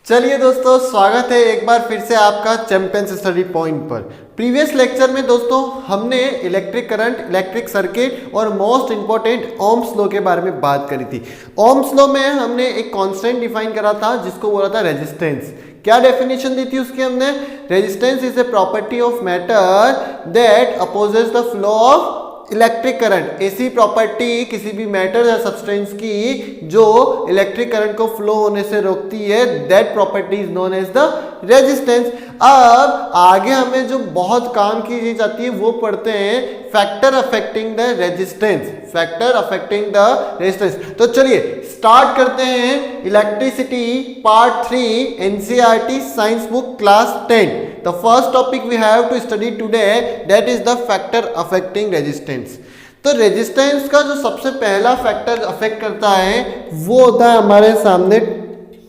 चलिए दोस्तों, स्वागत है एक बार फिर से आपका चैंपियंस स्टडी पॉइंट पर। प्रीवियस लेक्चर में दोस्तों हमने इलेक्ट्रिक करंट, इलेक्ट्रिक सर्किट और मोस्ट इंपॉर्टेंट ओम्स लॉ के बारे में बात करी थी। ओम्स लॉ में हमने एक कांस्टेंट डिफाइन करा था जिसको बोला था रेजिस्टेंस। क्या डेफिनेशन दी थी उसकी हमने? Resistance is a property of matter that opposes the flow of electric current. ऐसी प्रॉपर्टी किसी भी मैटर या सब्सटेंस की जो इलेक्ट्रिक करंट को फ्लो होने से रोकती है, that property is known as the resistance. अब आगे हमें जो बहुत काम की जाती है वो पढ़ते हैं factor affecting the resistance. Factor affecting the resistance. तो चलिए स्टार्ट करते हैं electricity part 3 NCERT science book class 10। The first topic we have to study today, that is the factor affecting resistance. तो रेजिस्टेंस का जो सबसे पहला फैक्टर अफेक्ट करता है वो होता है हमारे सामने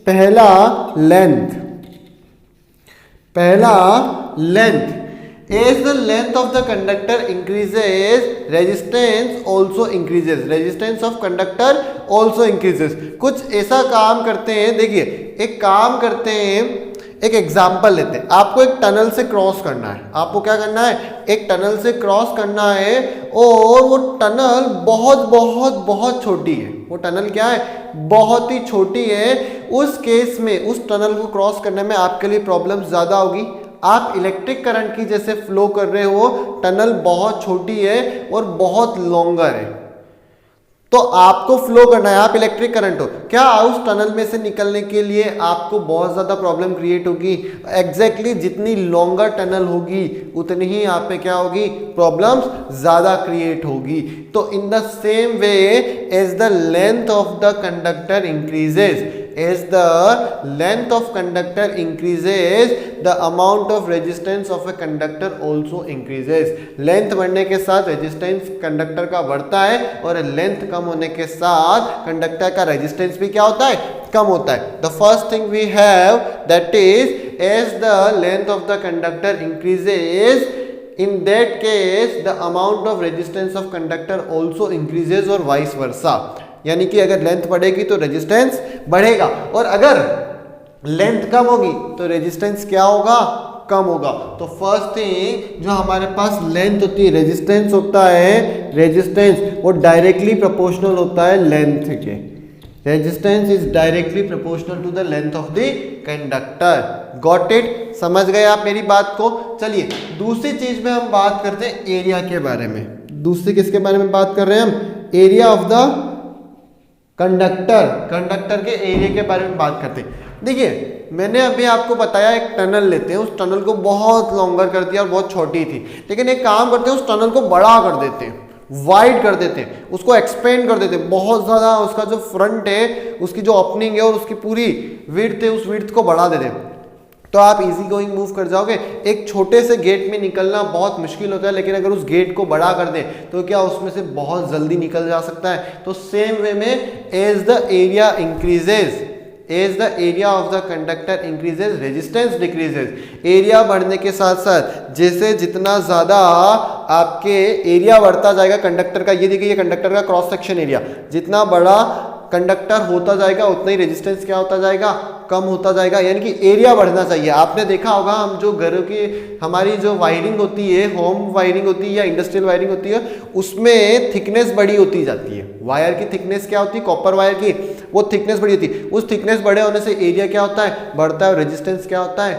पहला length. As the length of the conductor increases, resistance also increases. Resistance of conductor also increases. कुछ ऐसा काम करते हैं, देखिए एक काम करते हैं, एक एग्जाम्पल लेते हैं। आपको एक टनल से क्रॉस करना है। आपको क्या करना है? एक टनल से क्रॉस करना है और वो टनल बहुत बहुत बहुत छोटी है। वो टनल क्या है? बहुत ही छोटी है। उस केस में उस टनल को क्रॉस करने में आपके लिए प्रॉब्लम ज़्यादा होगी। आप इलेक्ट्रिक करंट की जैसे फ्लो कर रहे हो, टनल बहुत छोटी है और बहुत लॉन्गर है, तो आपको फ्लो करना है, आप इलेक्ट्रिक करंट हो, क्या उस टनल में से निकलने के लिए आपको बहुत ज़्यादा प्रॉब्लम क्रिएट होगी। एग्जैक्टली जितनी लॉन्गर टनल होगी उतनी ही आप पे क्या होगी? प्रॉब्लम्स ज़्यादा क्रिएट होगी। तो in the same way as the length of the conductor increases, as the length of conductor increases, the amount of resistance of a conductor also increases. length बढ़ने के साथ resistance conductor का बढ़ता है और length कम होने के साथ conductor का resistance भी क्या होता है? कम होता है। The first thing we have, that is, as the length of the conductor increases, in that case the amount of resistance of conductor also increases और vice versa। यानी कि अगर लेंथ बढ़ेगी तो रेजिस्टेंस बढ़ेगा और अगर लेंथ कम होगी तो रेजिस्टेंस क्या होगा? कम होगा। तो फर्स्ट थिंग जो हमारे पास लेंथ होती है, रेजिस्टेंस होता है, रेजिस्टेंस वो डायरेक्टली प्रोपोर्शनल होता है लेंथ के। Resistance is directly proportional to the length of the conductor. Got it? समझ गए आप मेरी बात को? चलिए दूसरी चीज में हम बात करते हैं एरिया के बारे में। दूसरी किसके बारे में बात कर रहे हैं हम? एरिया ऑफ द कंडक्टर के एरिया के बारे में बात करते हैं। देखिए मैंने अभी आपको बताया एक टनल लेते हैं, उस टनल को बहुत लॉन्गर कर दिया और बहुत छोटी थी, लेकिन एक काम करते हैं उस टनल को बड़ा कर देते हैं, वाइड कर देते हैं, उसको एक्सपेंड कर देते हैं बहुत ज़्यादा। उसका जो फ्रंट है, उसकी जो ओपनिंग है और उसकी पूरी विड्थ है, उस विड्थ को बढ़ा देते हैं, तो आप इजी गोइंग मूव कर जाओगे। एक छोटे से गेट में निकलना बहुत मुश्किल होता है, लेकिन अगर उस गेट को बड़ा कर दें तो क्या उसमें से बहुत जल्दी निकल जा सकता है। तो सेम वे में as the area increases, as the area of the conductor increases, resistance decreases. Area बढ़ने के साथ साथ जैसे जितना ज़्यादा आपके एरिया बढ़ता जाएगा कंडक्टर का, ये देखिए ये कंडक्टर का क्रॉस सेक्शन एरिया, जितना बड़ा कंडक्टर होता जाएगा उतना ही रेजिस्टेंस क्या होता जाएगा? कम होता जाएगा। यानी कि एरिया बढ़ना चाहिए। आपने देखा होगा हम जो घरों की हमारी जो वायरिंग होती है, होम वायरिंग होती है या इंडस्ट्रियल वायरिंग होती है, उसमें थिकनेस बड़ी होती जाती है। वायर की थिकनेस क्या होती है? कॉपर वायर की वो थिकनेस बड़ी होती है। उस थिकनेस बड़े होने से एरिया क्या होता है? बढ़ता है और रेजिस्टेंस क्या होता है?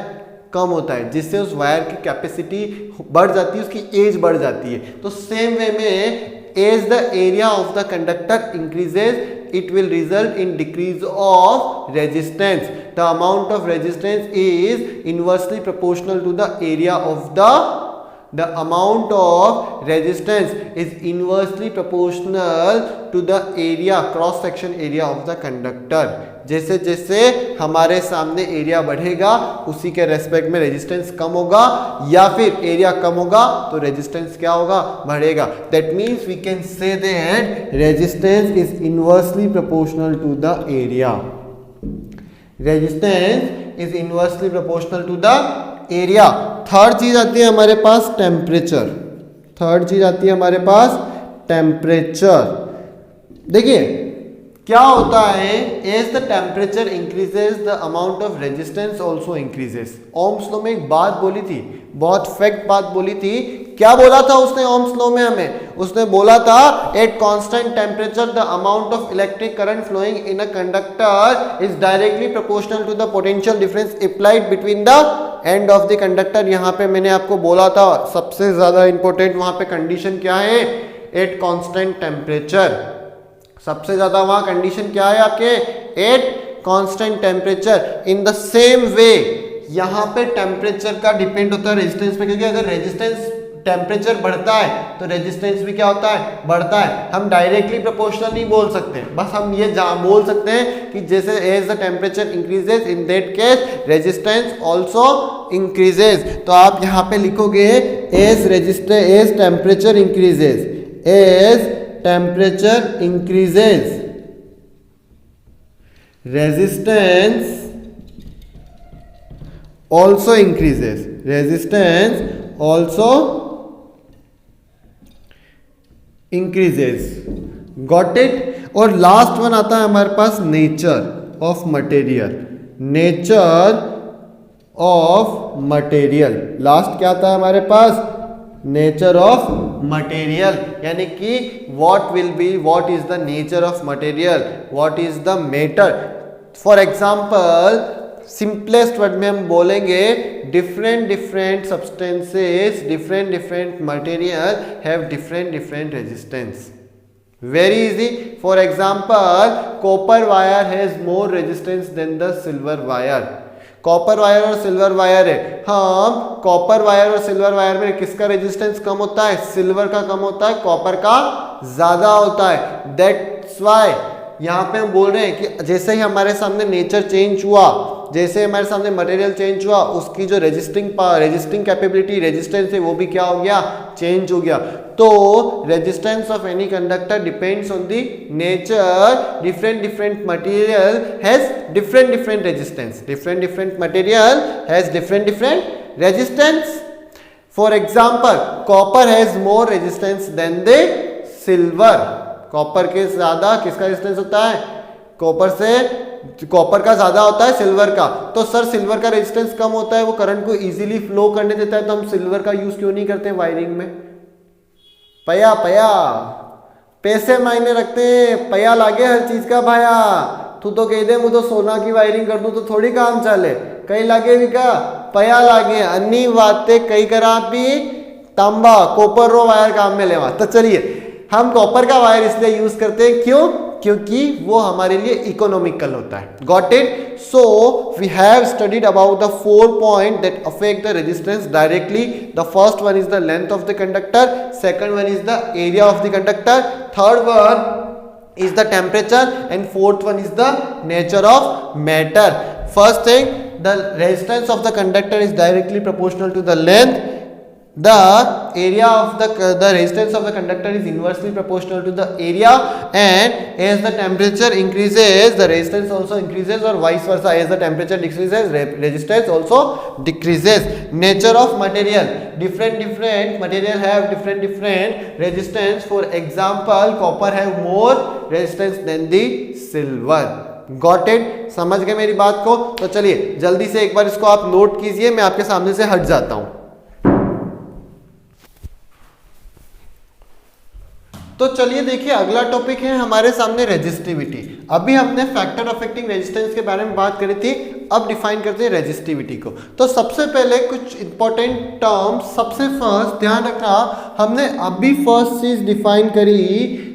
कम होता है, जिससे उस वायर की कैपेसिटी बढ़ जाती है, उसकी एज बढ़ जाती है। तो सेम वे में as the area of the conductor increases, it will result in decrease of resistance. The amount of resistance is inversely proportional to the area of the amount of resistance is inversely proportional to the area, cross section area of the conductor. जैसे जैसे हमारे सामने area बढ़ेगा उसी के respect में resistance कम होगा, या फिर एरिया कम होगा तो रेजिस्टेंस क्या होगा? बढ़ेगा। That means we can say that resistance is inversely proportional to the area. Resistance is inversely proportional to the area. Third चीज आती है हमारे पास टेम्परेचर। थर्ड चीज आती है हमारे पास टेम्परेचर। देखिए क्या होता है, as the temperature increases the amount of resistance also increases. Ohm's law में एक बात बोली थी, बहुत फैक्ट बात बोली थी। क्या बोला था उसने ओम्स लॉ में हमें? उसने बोला था at constant temperature the amount of electric current flowing in a conductor is directly proportional to the potential difference applied between the end of the conductor. यहाँ पे मैंने आपको बोला था सबसे ज्यादा इंपॉर्टेंट वहां पे कंडीशन क्या है, एट कांस्टेंट टेम्परेचर। सबसे ज्यादा वहां कंडीशन क्या है आपके, eight constant temperature. In the same वे यहां पे टेम्परेचर का डिपेंड होता है रेजिस्टेंस पे, क्योंकि अगर रेजिस्टेंस टेम्परेचर बढ़ता है तो रेजिस्टेंस भी क्या होता है, बढ़ता है। हम डायरेक्टली प्रोपोर्शनल नहीं बोल सकते, बस हम ये बोल सकते हैं कि जैसे as the temperature increases in that case resistance also increases. तो आप यहाँ पे लिखोगे as temperature increases, as temperature increases resistance also increases, resistance also increases, got it। और लास्ट वन आता है हमारे पास nature of material, nature of material. Last क्या आता है हमारे पास, नेचर ऑफ मटेरियल, यानी कि what will be, what is the nature of material, what is the matter. For example simplest word में हम बोलेंगे different different substances, different different material have different different resistance. Very easy. For example copper wire has more resistance than the silver wire. Copper wire और silver wire है, हम copper wire और silver wire में किसका resistance कम होता है, silver का कम होता है, कॉपर का ज्यादा होता है। दैट्स व्हाई यहाँ पे हम बोल रहे हैं कि जैसे ही हमारे सामने नेचर चेंज हुआ, जैसे हमारे सामने मटेरियल चेंज हुआ, उसकी जो रेजिस्टिंग कैपेबिलिटी, रेजिस्टेंस है, वो भी क्या हो गया, चेंज हो गया। तो resistance of any conductor depends on the nature. Different different material has different different resistance, different different material has different different resistance. For example copper has more resistance than the silver. Copper के ज्यादा किसका resistance होता है, copper का ज्यादा होता है silver का। तो सर सिल्वर का रेजिस्टेंस कम होता है, वो करंट को इजीली फ्लो करने देता है, तो हम सिल्वर का यूज क्यों नहीं करते वायरिंग में। पया पैसे मायने रखते हैं, पया लागे हर चीज का भाया। तू तो कह दे मुझे तो सोना की वायरिंग कर दूं तो थोड़ी काम चले, कई लागे भी का पया लागे, अन्नी बातें कई करा भी तांबा कॉपर रो वायर काम में लेवा। तो चलिए हम कॉपर का वायर इसलिए यूज करते हैं, क्यों, क्योंकि वो हमारे लिए इकोनॉमिकल होता है। Got it. So we have studied about the 4 point that affect the resistance directly. The first one is the length of the conductor, second one is the area of the conductor, third one is the temperature, and fourth one is the nature of matter. First thing, the resistance of the conductor is directly proportional to the length. The area of the resistance of the conductor is inversely proportional to the area, and as the temperature increases the resistance also increases, or vice versa, as the temperature decreases resistance also decreases. Nature of material, different material have different resistance. For example copper have more resistance than the silver. Got it? समझ गए मेरी बात को? तो चलिए जल्दी से एक बार इसको आप नोट कीजिए, मैं आपके सामने से हट जाता हूं। तो चलिए देखिए अगला टॉपिक है हमारे सामने रेजिस्टिविटी। अभी हमने फैक्टर अफेक्टिंग रेजिस्टेंस के बारे में बात करी थी, अब डिफाइन करते हैं रेजिस्टिविटी को। तो सबसे पहले कुछ इंपॉर्टेंट टर्म्स, सबसे फर्स्ट ध्यान रखना, हमने अभी फर्स्ट चीज डिफाइन करी,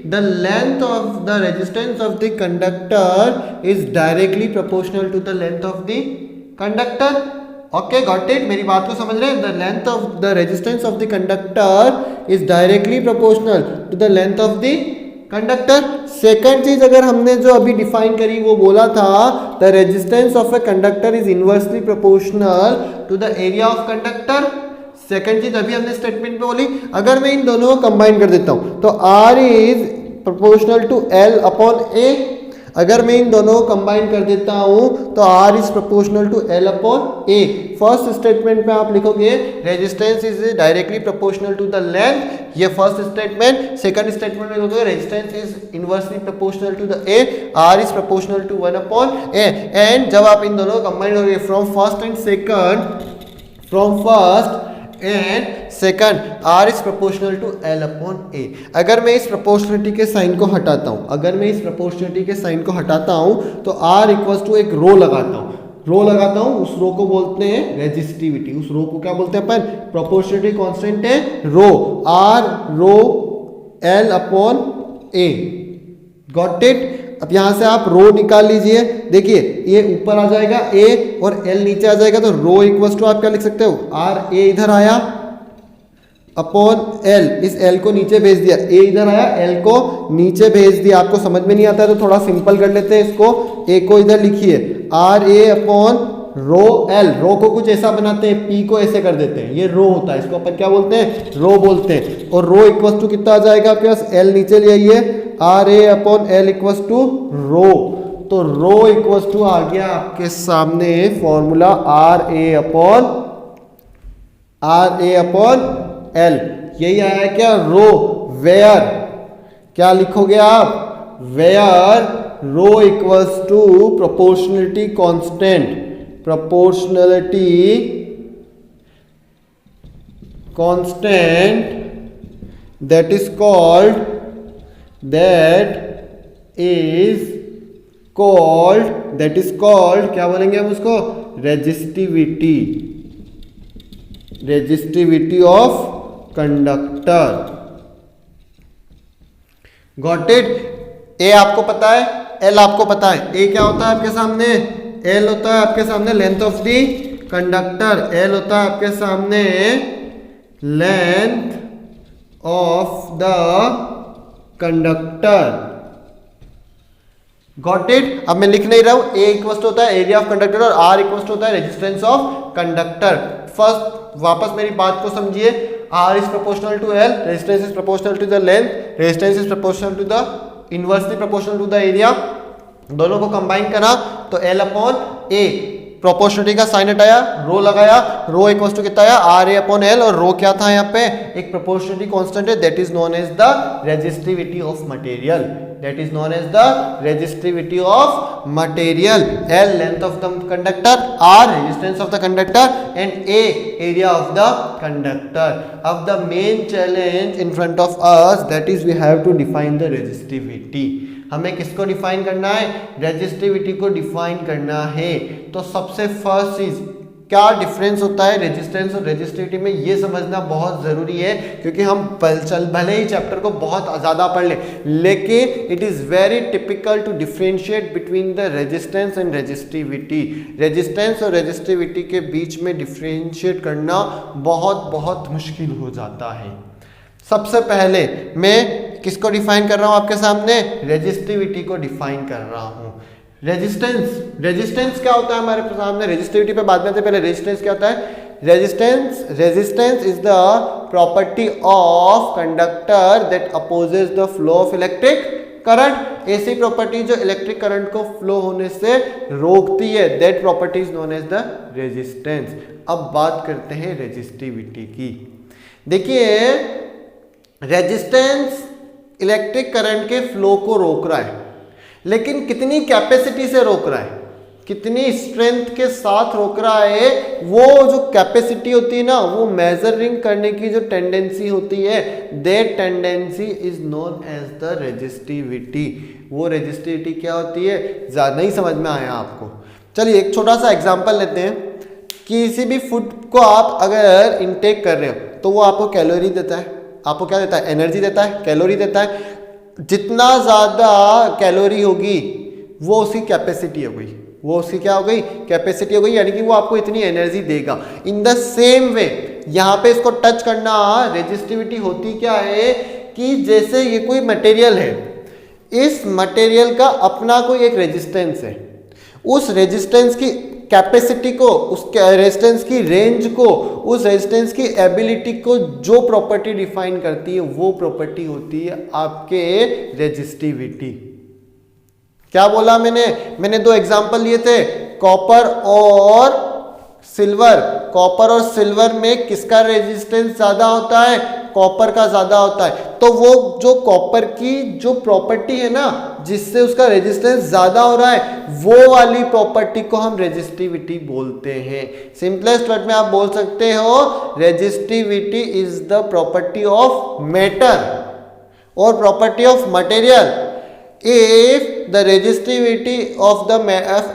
the length of the resistance of the conductor is directly proportional to the length of the conductor. Okay, got it? मेरी बात को समझ रहे हैं? The length of the resistance of the conductor is directly proportional to the length of the conductor. Second चीज अगर हमने जो अभी डिफाइन करी वो बोला था, the resistance of a conductor is inversely proportional to the area of conductor. Second चीज अभी हमने स्टेटमेंट में बोली। अगर मैं इन दोनों को कंबाइन कर देता हूं तो R is proportional to L upon A। अगर मैं इन दोनों को कंबाइन कर देता हूं तो R is proportional to L upon A। First statement में आप लिखोगे resistance is directly proportional to the length, ये फर्स्ट स्टेटमेंट। सेकंड स्टेटमेंट में लिखोगे resistance is inversely proportional to the A, R is proportional to 1 upon A। And जब आप इन दोनों को कंबाइन करोगे from first and second R is proportional to L upon A। अगर मैं इस प्रोपोर्शनलिटी के साइन को हटाता हूं, तो R इक्वल्स टू एक रो लगाता हूं, उस रो को बोलते हैं रेजिस्टिविटी। उस रो को क्या बोलते हैं अपन? प्रोपोर्शनलिटी कांस्टेंट है rho, R rho L upon A। Got it? अब यहां से आप रो निकाल लीजिए। देखिए ये ऊपर आ जाएगा A और L नीचे आ जाएगा, तो रो इक्वल्स टू आप क्या लिख सकते हो? R A इधर आया अपॉन L, इस L को नीचे भेज दिया, A इधर आया, L को नीचे भेज दिया। आपको समझ में नहीं आता है तो थोड़ा सिंपल कर लेते हैं इसको। A को इधर लिखिए R A upon rho L। रो को कुछ ऐसा बनाते हैं, P को ऐसे कर देते हैं, ये रो होता है, इसको अपन क्या बोलते हैं? रो बोलते हैं। और रो इक्वल्स टू कितना आ जाएगा आपके पास? L नीचे ले आइए, R A upon L equals to rho. तो रो इक्वल्स टू आ गया आपके सामने formula R A upon L। यही आया क्या? रो वेयर क्या लिखोगे आप? Where rho equals to proportionality constant that is called क्या बोलेंगे हम उसको? Resistivity of conductor. Got it? ए आपको पता है, एल आपको पता है। ए क्या होता है आपके सामने? एल होता है आपके सामने length of the conductor, L होता है आपके सामने length of the conductor. Got it? अब मैं लिख नहीं रहा हूं। ए इक्वल होता है एरिया ऑफ कंडक्टर और आर इक्वल होता है रेजिस्टेंस ऑफ कंडक्टर। फर्स्ट वापस मेरी बात को समझिए। R is proportional to L, resistance is proportional to the length, resistance is proportional to the inversely proportional to the area. दोनों को कंबाइन करा तो एल अपॉन ए, प्रोपोर्शनलिटी का साइन हटाया, रो लगाया, रो इक्वल टू कितना आया? R A upon L. और रो क्या था यहाँ पे? एक प्रोपोर्शनलिटी कांस्टेंट है, that is known as the resistivity of material. That is known as the resistivity of material. L length of the conductor, R resistance of the conductor and A area of the conductor. अब the main challenge in front of us, that is we have to define the resistivity. हमें किसको define करना है? Resistivity को define करना है। तो सबसे फर्स्ट चीज क्या डिफरेंस होता है रेजिस्टेंस और रेजिस्टिविटी में, ये समझना बहुत जरूरी है, क्योंकि हम भले ही चैप्टर को बहुत ज्यादा पढ़ ले, लेकिन it is very typical to differentiate between the resistance and resistivity. Resistance और रेजिस्टिविटी के बीच में डिफरेंशिएट करना बहुत बहुत मुश्किल हो जाता है। सबसे पहले मैं किसको डिफाइन कर रहा हूं आपके सामने? रेजिस्टिविटी को डिफाइन कर रहा हूं। रेजिस्टेंस क्या होता है हमारे सामने? रेजिस्टिविटी पे बाद में आते, पहले रेजिस्टेंस क्या होता है? Resistance is the property of conductor that opposes the flow of electric current. ऐसी प्रॉपर्टी जो इलेक्ट्रिक करंट को फ्लो होने से रोकती है, that property is known as the resistance. अब बात करते हैं रेजिस्टिविटी की। देखिए रेजिस्टेंस इलेक्ट्रिक करंट के फ्लो को रोक रहा है, लेकिन कितनी कैपेसिटी से रोक रहा है, कितनी स्ट्रेंथ के साथ रोक रहा है? वो जो कैपेसिटी होती है ना, वो मेजरिंग करने की जो टेंडेंसी होती है, that tendency is known as the resistivity. वो रेजिस्टिविटी क्या होती है? ज़्यादा नहीं समझ में आया आपको? चलिए एक छोटा सा एग्जांपल लेते हैं। किसी भी फूड को आप अगर इनटेक कर रहे हो तो वो आपको कैलोरी देता है, आपको क्या देता है? एनर्जी देता है, कैलोरी देता है। जितना ज़्यादा कैलोरी होगी वो उसकी कैपेसिटी हो गई, वो उसकी क्या हो गई? कैपेसिटी हो गई, यानी कि वो आपको इतनी एनर्जी देगा। इन द सेम वे यहाँ पे इसको टच करना, रेजिस्टिविटी होती क्या है कि जैसे ये कोई मटेरियल है, इस मटेरियल का अपना कोई एक रेजिस्टेंस है, उस रेजिस्टेंस की कैपेसिटी को, उस रेजिस्टेंस की रेंज को, उस रेजिस्टेंस की एबिलिटी को जो प्रॉपर्टी डिफाइन करती है वो प्रॉपर्टी होती है आपके रेजिस्टिविटी। क्या बोला मैंने दो एग्जांपल लिए थे, कॉपर और सिल्वर। कॉपर और सिल्वर में किसका रेजिस्टेंस ज्यादा होता है? कॉपर का ज्यादा होता है। तो वो जो कॉपर की जो प्रॉपर्टी है ना, जिससे उसका रेजिस्टेंस ज्यादा हो रहा है, वो वाली प्रॉपर्टी को हम रेजिस्टिविटी बोलते हैं। सिंपलेस्ट वर्ड में आप बोल सकते हो resistivity is the property of matter और property of material. If the resistivity of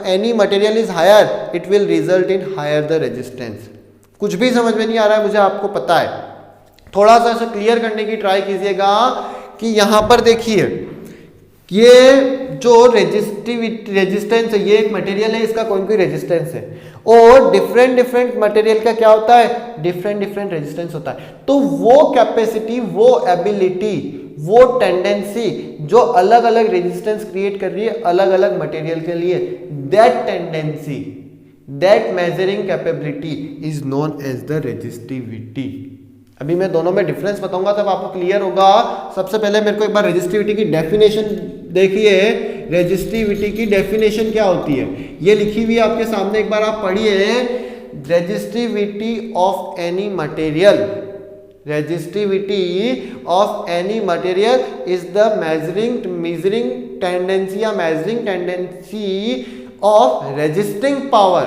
any material is higher, it will result in higher the resistance. कुछ भी समझ में नहीं आ रहा है मुझे, आपको पता है, थोड़ा सा इसे क्लियर करने की ट्राई कीजिएगा कि यहां पर देखिए ये जो रेजिस्टेंस है, ये एक मटेरियल है, इसका कौन कोई रेजिस्टेंस है, और डिफरेंट मटेरियल का क्या होता है? डिफरेंट रेजिस्टेंस होता है। तो वो कैपेसिटी, वो एबिलिटी, वो टेंडेंसी जो अलग अलग रेजिस्टेंस क्रिएट कर रही है अलग अलग मटेरियल के लिए, that tendency, that measuring capability is known as the resistivity. अभी मैं दोनों में डिफरेंस बताऊंगा तब आपको क्लियर होगा। सबसे पहले मेरे को एक बार रेजिस्टिविटी की डेफिनेशन देखिए। रेजिस्टिविटी की डेफिनेशन क्या होती है, ये लिखी हुई है आपके सामने, एक बार आप पढ़िए। Resistivity of any material, resistivity of any material is the measuring tendency या measuring tendency of resisting power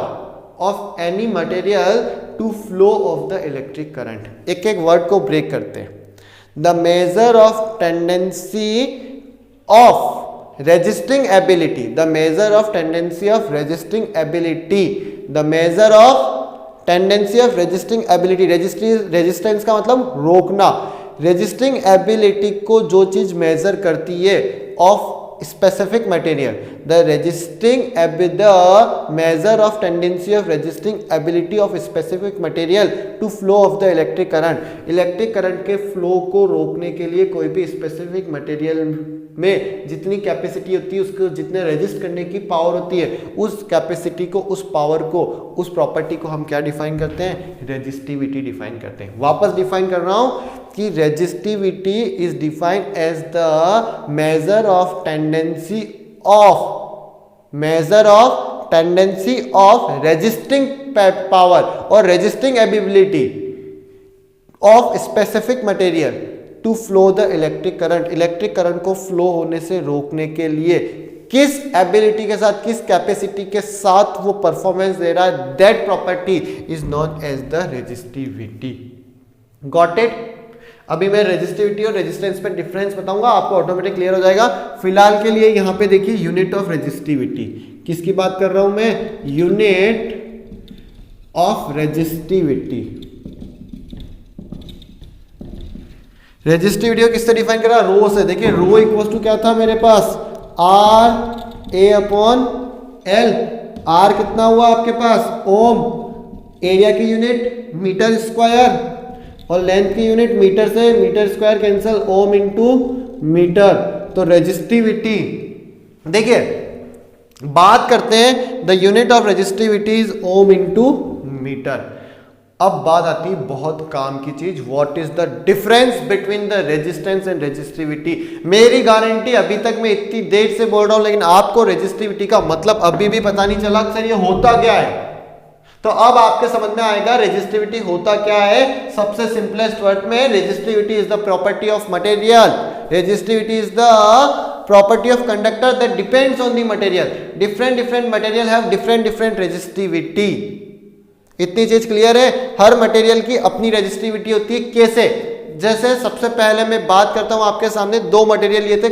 of any material to flow of the electric current। एक एक वर्ड को ब्रेक करते हैं। the measure of tendency of resisting ability, the measure of tendency of resisting ability, the measure of tendency of resisting ability. Resistance का मतलब रोकना। Resisting ability को जो चीज मेजर करती है of specific material, the measure of tendency of resisting ability of specific material to flow of the electric current। Electric current के flow को रोकने के लिए कोई भी स्पेसिफिक मटेरियल में जितनी कैपेसिटी होती है, उसको जितने रेजिस्ट करने की पावर होती है, उस कैपेसिटी को, उस पावर को, उस प्रॉपर्टी को हम क्या डिफाइन करते हैं? रेजिस्टिविटी डिफाइन करते हैं। वापस डिफाइन कर रहा हूं कि resistivity is defined as the measure of tendency of resisting power और resisting ability of specific material to flow the electric current. Electric current को फ्लो होने से रोकने के लिए किस एबिलिटी के साथ, किस कैपेसिटी के साथ वो परफॉर्मेंस दे रहा है, that property is known as the resistivity. Got it? अभी मैं रेजिस्टिविटी और रेजिस्टेंस पे डिफरेंस बताऊंगा, आपको ऑटोमेटिक क्लियर हो जाएगा। फिलहाल के लिए यहां पे देखिए यूनिट ऑफ रेजिस्टिविटी, किसकी बात कर रहा हूं मैं? Unit of resistivity. रेजिस्टिविटी को किससे डिफाइन करा? रो से। देखिए रो इक्वल टू क्या था मेरे पास? R A upon L. R कितना हुआ आपके पास? ओम। एरिया की यूनिट मीटर स्क्वायर और लेंथ की यूनिट मीटर से metre square cancel, ohm into metre. तो रेजिस्टिविटी, देखिए बात करते हैं, the unit of resistivity is ohm into metre. अब बात आती है बहुत काम की चीज, what is the difference between the resistance and resistivity. मेरी गारंटी अभी तक मैं इतनी देर से बोल रहा हूं, लेकिन आपको रेजिस्टिविटी का मतलब अभी भी पता नहीं चला सर ये होता क्या है। तो अब आपके समझ में आएगा रेजिस्टिविटी होता क्या है। सबसे सिंपलेस्ट वर्ड में, resistivity is the property of material, resistivity is the property of conductor that depends on the material. Different material have different resistivity. इतनी चीज क्लियर है? हर मटेरियल की अपनी रेजिस्टिविटी होती है। कैसे? जैसे सबसे पहले मैं बात करता हूं आपके सामने, दो मटेरियल लिए थे,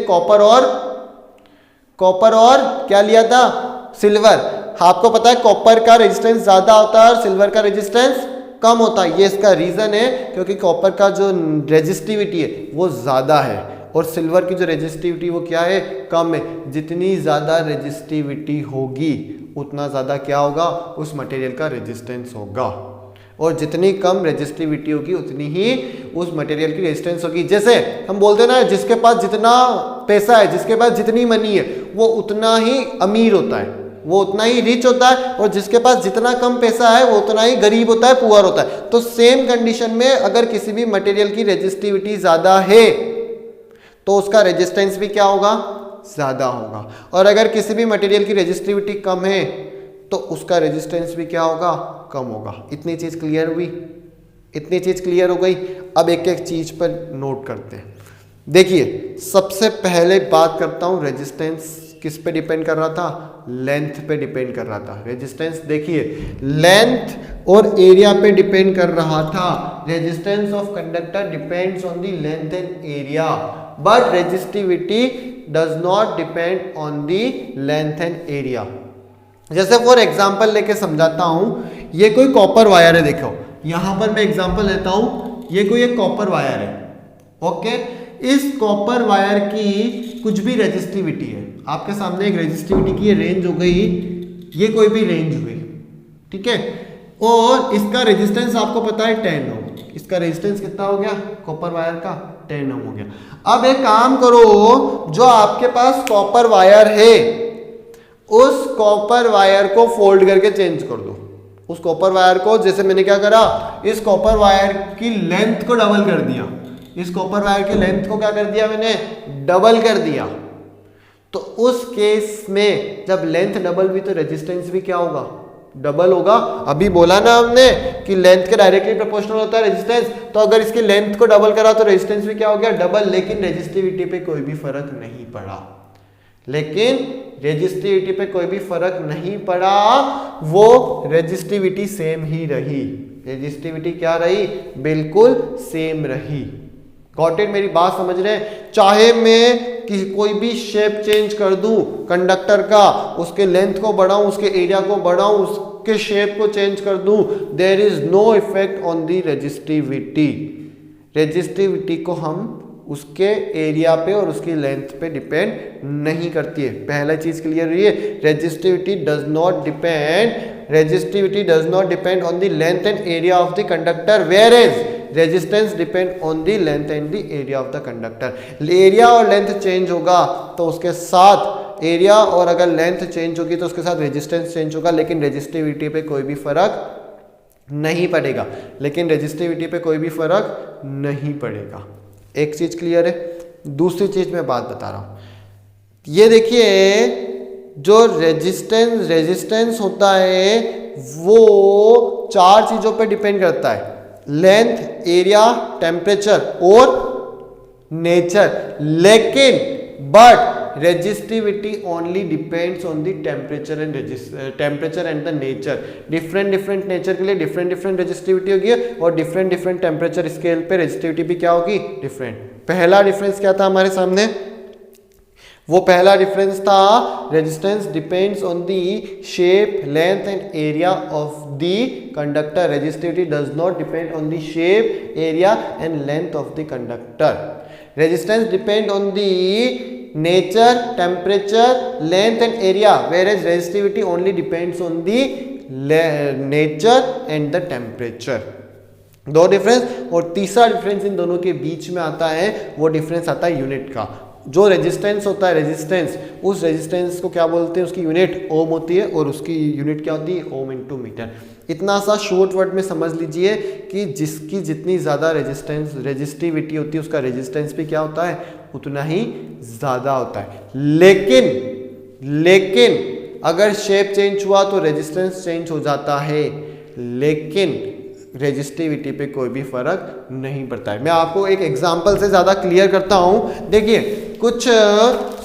कॉपर और क्या लिया था? सिल्वर। आपको पता है कॉपर का रेजिस्टेंस ज्यादा होता है और सिल्वर का रेजिस्टेंस कम होता है। ये इसका रीजन है क्योंकि कॉपर का जो रेजिस्टिविटी है वो ज्यादा है और सिल्वर की जो रेजिस्टिविटी वो क्या है? कम है। जितनी ज्यादा रेजिस्टिविटी होगी उतना ज्यादा क्या होगा? उस मटेरियल का रेजिस्टेंस होगा, और जितनी कम रेजिस्टिविटी होगी उतनी ही उस मटेरियल की रेजिस्टेंस होगी। जैसे हम बोलते हैं ना, जिसके पास जितना पैसा है, जिसके पास जितनी मनी है, वो उतना ही अमीर होता है, वो उतना ही रिच होता है, और जिसके पास जितना कम पैसा है वो उतना ही गरीब होता है, पुअर होता है। तो सेम कंडीशन में अगर किसी भी मटेरियल की रेजिस्टिविटी ज्यादा है तो उसका रेजिस्टेंस भी क्या होगा? ज़्यादा होगा। और अगर किसी भी मटेरियल की रेजिस्टिविटी कम है तो उसका रेजिस्टेंस भी क्या होगा, कम होगा। इतनी चीज़ क्लियर हुई, इतनी चीज़ क्लियर हो गई। अब एक एक चीज़ पर नोट करते हैं। देखिए सबसे पहले बात करता हूँ रेजिस्टेंस किस पे डिपेंड कर रहा था, लेंथ पे डिपेंड कर रहा था। रेजिस्टेंस देखिए लेंथ और एरिया पे डिपेंड कर रहा था। Resistance of conductor depends on the length and area, but resistivity does not depend on the length and area. जैसे फॉर एग्जांपल लेके समझाता हूं, ये कोई कॉपर वायर है, देखो यहां पर मैं एग्जांपल लेता हूं, ये कोई एक कॉपर वायर है, ओके। इस कॉपर वायर की कुछ भी रेजिस्टिविटी है, आपके सामने एक रेजिस्टिविटी की रेंज हो गई, ये कोई भी रेंज हुई, ठीक है। और इसका रेजिस्टेंस आपको पता है 10 ओम। इसका रेजिस्टेंस कितना हो गया कॉपर वायर का, 10 ओम हो गया। अब एक काम करो, जो आपके पास कॉपर वायर है उस कॉपर वायर को फोल्ड करके चेंज कर दो। उस कॉपर वायर को, जैसे मैंने क्या करा, इस कॉपर वायर की लेंथ को डबल कर दिया। इस कॉपर वायर की लेंथ को क्या कर दिया मैंने, डबल कर दिया। तो उस केस में जब लेंथ डबल हुई तो रेजिस्टेंस भी क्या होगा, डबल होगा। अभी बोला ना हमने कि लेंथ के डायरेक्टली प्रोपोर्शनल होता है रेजिस्टेंस, तो अगर इसकी लेंथ को डबल करा तो रेजिस्टेंस भी क्या हो गया, डबल। लेकिन रेजिस्टिविटी पे कोई भी फर्क नहीं पड़ा, लेकिन रेजिस्टिविटी पे कोई भी फर्क नहीं पड़ा, वो रेजिस्टिविटी सेम ही रही। रेजिस्टिविटी क्या रही, बिल्कुल सेम रही। गॉट इट, मेरी बात समझ रहे हैं। चाहे मैं कोई भी शेप चेंज कर दूं कंडक्टर का, उसके लेंथ को बढ़ाऊं, उसके एरिया को बढ़ाऊं, उसके शेप को चेंज कर दूं, there is no effect on the resistivity. Resistivity को हम उसके एरिया पे और उसकी लेंथ पे डिपेंड नहीं करती है। पहला चीज क्लियर हुई है, resistivity does not depend on the length and area of the conductor, whereas resistance depend on the length and the area of the conductor. Area और लेंथ चेंज होगा तो उसके साथ एरिया, और अगर लेंथ चेंज होगी तो उसके साथ रेजिस्टेंस चेंज होगा, लेकिन रेजिस्टिविटी पे कोई भी फर्क नहीं पड़ेगा। लेकिन रेजिस्टिविटी पे कोई भी फर्क नहीं पड़ेगा। एक चीज क्लियर है। दूसरी चीज मैं बात बता रहा हूं, ये देखिए जो रेजिस्टेंस होता है वो चार चीजों पे डिपेंड करता है, लेंथ, एरिया, टेम्परेचर और नेचर। लेकिन but resistivity only depends on the temperature and the nature. Different nature के लिए डिफरेंट रेजिस्टिविटी होगी, और डिफरेंट टेम्परेचर स्केल पे रेजिस्टिविटी भी क्या होगी, डिफरेंट। पहला डिफरेंस क्या था हमारे सामने, वो पहला डिफरेंस था resistance depends on the shape, length and area of the conductor. Resistivity does not depend on the shape, area and length of the conductor. Resistance depend on the nature, temperature, length and area, whereas resistivity only depends on the nature and the temperature. दो difference. और तीसरा difference in दोनों के बीच में आता है, वो डिफरेंस आता है यूनिट का। जो रेजिस्टेंस होता है, रेजिस्टेंस, उस रेजिस्टेंस को क्या बोलते हैं, उसकी यूनिट ओम होती है, और उसकी यूनिट क्या होती है, ओम इनटू मीटर। इतना सा शॉर्ट वर्ड में समझ लीजिए कि जिसकी जितनी ज़्यादा रेजिस्टिविटी होती है उसका रेजिस्टेंस भी क्या होता है, उतना ही ज़्यादा होता है। लेकिन अगर शेप चेंज हुआ तो रेजिस्टेंस चेंज हो जाता है, लेकिन रेजिस्टिविटी पे कोई भी फर्क नहीं पड़ता है। मैं आपको एक एग्जांपल से ज़्यादा क्लियर करता हूँ। देखिए कुछ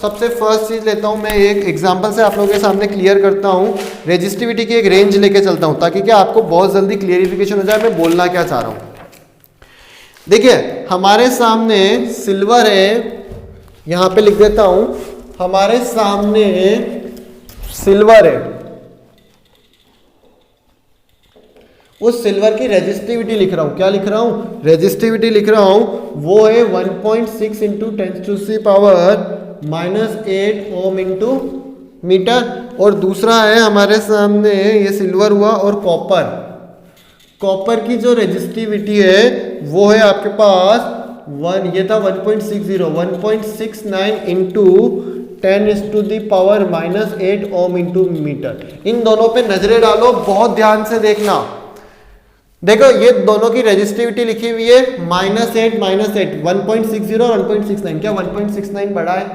सबसे फर्स्ट चीज़ लेता हूँ मैं, एक एग्जांपल से आप लोगों के सामने क्लियर करता हूँ। रेजिस्टिविटी की एक रेंज लेके चलता हूँ ताकि क्या आपको बहुत जल्दी क्लियरिफिकेशन हो जाए मैं बोलना क्या चाह रहा हूँ। देखिए हमारे सामने सिल्वर है, यहाँ पे लिख देता हूँ, हमारे सामने सिल्वर है, उस सिल्वर की रेजिस्टिविटी लिख रहा हूं। क्या लिख रहा हूं, रेजिस्टिविटी लिख रहा हूं। वो है 1.6 इंटू 10⁻⁻8 ओम इंटू मीटर। और दूसरा है हमारे सामने, ये सिल्वर हुआ, और कॉपर की जो रेजिस्टिविटी है वो है आपके पास ये था 1.69 इंटू 10⁻⁻8 ओम इंटू मीटर। इन दोनों पे नजरें डालो, बहुत ध्यान से देखना। देखो ये दोनों की रेजिस्टिविटी लिखी हुई है -8 1.60 और 1.69। क्या 1.69 बड़ा है?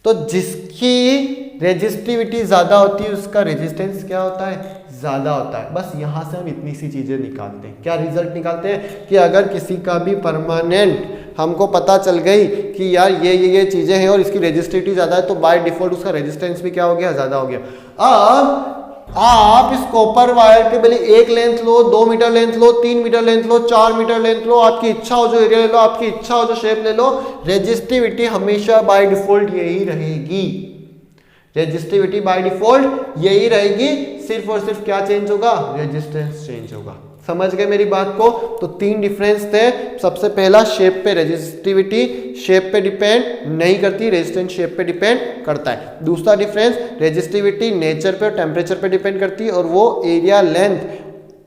तो जिसकी रेजिस्टिविटी ज्यादा होती है उसका रेजिस्टेंस क्या होता है, ज्यादा होता है। बस यहां से हम इतनी सी चीजें निकालते हैं। क्या रिजल्ट निकालते हैं कि अगर किसी का भी परमानेंट हमको पता चल गई कि यार ये चीजें हैं और इसकी रेजिस्टिविटी ज्यादा है, तो बाय डिफॉल्ट उसका रेजिस्टेंस भी क्या हो गया, ज्यादा हो गया। अब आप इस कॉपर वायर के भले 1 लेंथ लो, 2 मीटर लेंथ लो, 3 मीटर लेंथ लो, 4 मीटर लेंथ लो, आपकी इच्छा हो जो एरिया ले लो, आपकी इच्छा हो जो शेप ले लो, रेजिस्टिविटी हमेशा बाय डिफॉल्ट यही रहेगी। रेजिस्टिविटी बाय डिफॉल्ट यही रहेगी, सिर्फ और सिर्फ क्या चेंज होगा, रेजिस्टेंस चेंज होगा। समझ गए मेरी बात को? तो 3 डिफरेंस थे। सबसे पहला शेप पे, रेजिस्टिविटी शेप पे डिपेंड नहीं करती, रेजिस्टेंस शेप पे डिपेंड करता है। दूसरा डिफरेंस, रेजिस्टिविटी नेचर पे और टेम्परेचर पे डिपेंड करती है और वो एरिया, लेंथ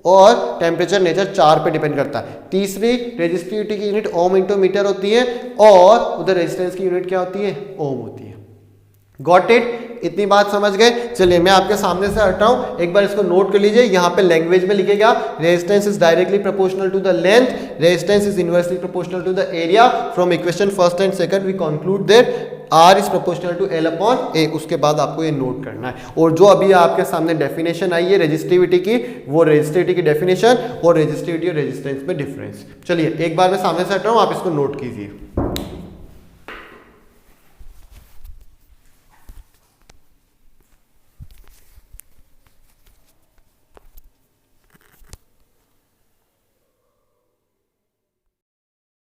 और टेम्परेचर, नेचर 4 पे डिपेंड करता है। तीसरी, रेजिस्टिविटी की यूनिट ओम इंटू मीटर होती है और उधर रेजिस्टेंस की यूनिट क्या होती है, ओम होती है। Got it? इतनी बात समझ गए? चलिए मैं आपके सामने से हट रहा हूं, एक बार इसको नोट कर लीजिए। यहां पे लैंग्वेज में लिखेगा resistance is directly proportional to the length, resistance is inversely proportional to the area. From equation first and second we conclude that R is proportional to L upon A। उसके बाद आपको ये नोट करना है। और जो अभी आपके सामने डेफिनेशन आई है रेजिस्टिविटी की, वो रेजिस्टिविटी की डेफिनेशन और रेजिस्टिविटी और रेजिस्टेंस में डिफरेंस। चलिए एक बार मैं सामने से हट रहा हूं, आप इसको नोट कीजिए।